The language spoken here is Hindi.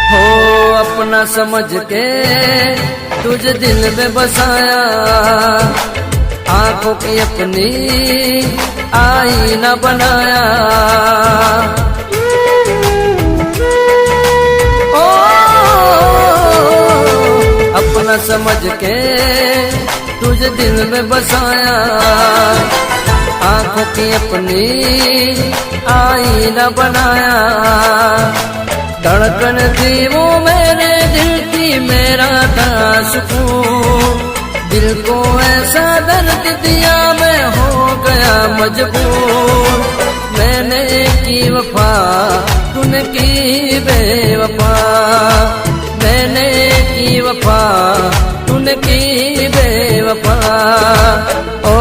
हो अपना समझ के तुझे दिल में बसाया, आंखों की अपनी आईना बनाया। ओ अपना समझ के तुझे दिल में बसाया, आंखों की अपनी आईना बनाया। धड़कन थी वो मेरे दिल की, मेरा था सुकून। दिल को ऐसा दर्द दिया, मैं हो गया मजबूर। मैंने की वफा, तूने की बेवफा। मैंने की वफा, तूने की बेवफा। ओ